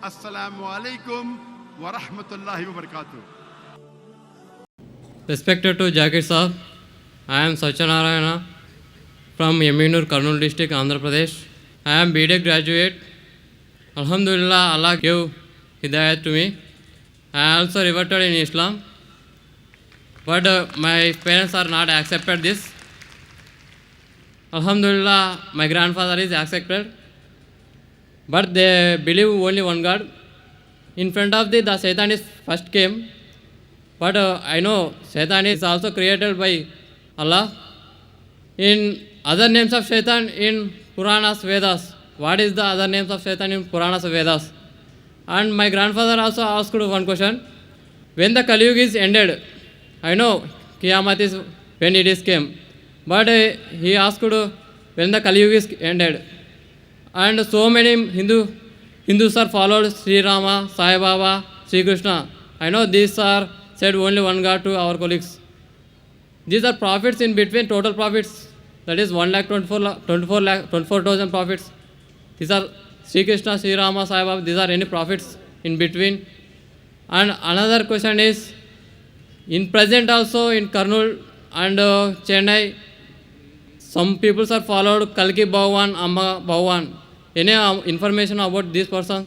Assalamu alaikum wa rahmatullahi wa barakatuh. Respected to Jakir Saab, I am Satyanarayana from Yaminur, Kurnool district, Andhra Pradesh. I am BTech graduate. Alhamdulillah, Allah gave Hidayat to me. I also reverted in Islam, but my parents are not accepted this. Alhamdulillah, my grandfather is accepted, but they believe only one God. In front of the Satan is first came, but I know Satan is also created by Allah. In other names of Satan in Puranas, Vedas, what is the other names of Satan in Puranas, Vedas? And my grandfather also asked one question. When the Kali Yuga is ended, I know Qiyamah is when it is came, but he asked when the Kali Yuga is ended. And so many Hindus are followed Sri Rama, Sai Baba, Sri Krishna. I know these are said only one God to our colleagues. These are prophets in between, total prophets. That is 1,24,000 prophets. These are Sri Krishna, Sri Rama, Sai Baba. These are any prophets in between. And another question is, in present also in Kurnool and Chennai, some people are followed Kalki Bhagwan, Amma Bhagwan. Any information about this person?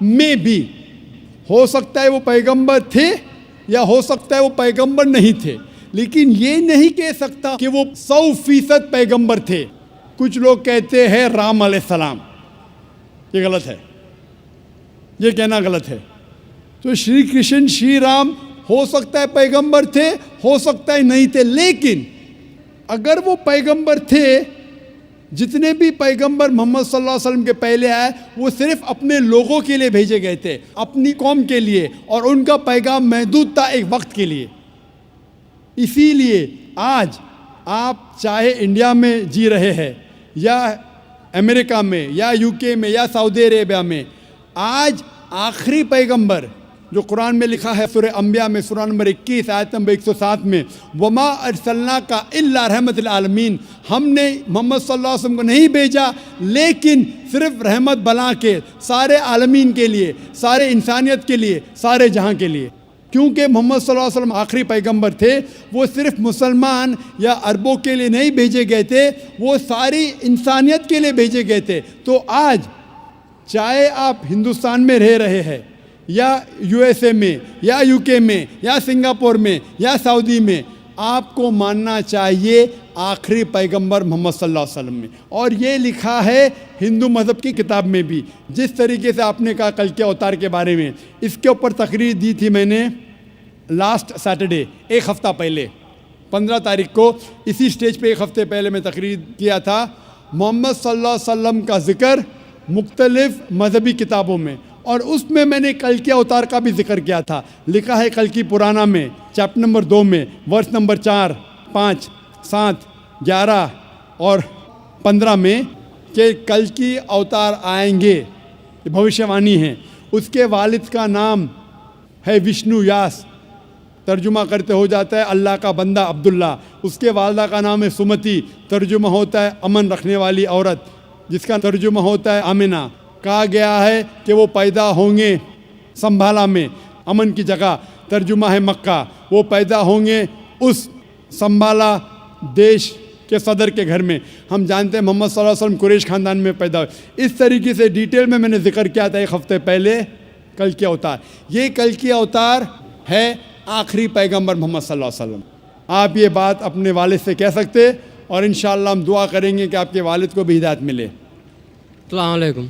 میں بھی ہو سکتا ہے وہ پیغمبر تھے یا ہو سکتا ہے وہ پیغمبر نہیں تھے، لیکن یہ نہیں کہہ سکتا کہ وہ 100% پیغمبر تھے۔ کچھ لوگ کہتے ہیں رام علیہ السلام، یہ غلط ہے، یہ کہنا غلط ہے۔ تو شری کرشن شری رام ہو سکتا ہے پیغمبر تھے، ہو سکتا ہے نہیں تھے، لیکن اگر وہ پیغمبر تھے، جتنے بھی پیغمبر محمد صلی اللہ علیہ وسلم کے پہلے آئے وہ صرف اپنے لوگوں کے لیے بھیجے گئے تھے، اپنی قوم کے لیے، اور ان کا پیغام محدود تھا ایک وقت کے لیے۔ اسی لیے آج آپ چاہے انڈیا میں جی رہے ہیں یا امریکہ میں یا UK میں یا سعودی عربیہ میں، آج آخری پیغمبر جو قرآن میں لکھا ہے سورہ انبیاء میں سورہ نمبر 21 آیت نمبر 107 میں، وما ارسلناک الا رحمت للعالمین، ہم نے محمد صلی اللہ علیہ وسلم کو نہیں بھیجا لیکن صرف رحمت بنا کے سارے عالمین کے لیے، سارے انسانیت کے لیے، سارے جہاں کے لیے۔ کیونکہ محمد صلی اللہ علیہ وسلم آخری پیغمبر تھے، وہ صرف مسلمان یا عربوں کے لیے نہیں بھیجے گئے تھے، وہ ساری انسانیت کے لیے بھیجے گئے تھے۔ تو آج چاہے آپ ہندوستان میں رہ رہے ہیں یا USA میں یا UK میں یا سنگاپور میں یا سعودی میں، آپ کو ماننا چاہیے آخری پیغمبر محمد صلی اللہ علیہ وسلم میں۔ اور یہ لکھا ہے ہندو مذہب کی کتاب میں بھی، جس طریقے سے آپ نے کہا کل کے اوتار کے بارے میں، اس کے اوپر تقریر دی تھی میں نے لاسٹ سیٹرڈے، ایک ہفتہ پہلے 15 تاریخ کو اسی سٹیج پہ ایک ہفتے پہلے میں تقریر کیا تھا۔ محمد صلی اللہ علیہ وسلم کا ذکر مختلف مذہبی کتابوں میں، اور اس میں میں نے کل کے اوتار کا بھی ذکر کیا تھا۔ لکھا ہے کل کی پرانا میں چیپٹر نمبر 2 میں ورس نمبر 4، 5، 7، 11 اور 15 میں کہ کل کی اوتار آئیں گے، یہ بھوشیہ وانی ہے۔ اس کے والد کا نام ہے وشنو یاس، ترجمہ کرتے ہو جاتا ہے اللہ کا بندہ عبداللہ۔ اس کے والدہ کا نام ہے سمتی، ترجمہ ہوتا ہے امن رکھنے والی عورت، جس کا ترجمہ ہوتا ہے آمنہ۔ کہا گیا ہے کہ وہ پیدا ہوں گے سنبھالا میں، امن کی جگہ، ترجمہ ہے مکہ۔ وہ پیدا ہوں گے اس سنبھالا دیش کے صدر کے گھر میں۔ ہم جانتے ہیں محمد صلی اللہ علیہ وسلم قریش خاندان میں پیدا ہوئے۔ اس طریقے سے ڈیٹیل میں نے ذکر کیا تھا ایک ہفتے پہلے کل کی اوتار۔ یہ کل کی اوتار ہے آخری پیغمبر محمد صلی اللہ علیہ وسلم۔ آپ یہ بات اپنے والد سے کہہ سکتے، اور انشاءاللہ ہم دعا کریں گے کہ آپ کے والد کو بھی ہدایت ملے۔ السلام علیکم۔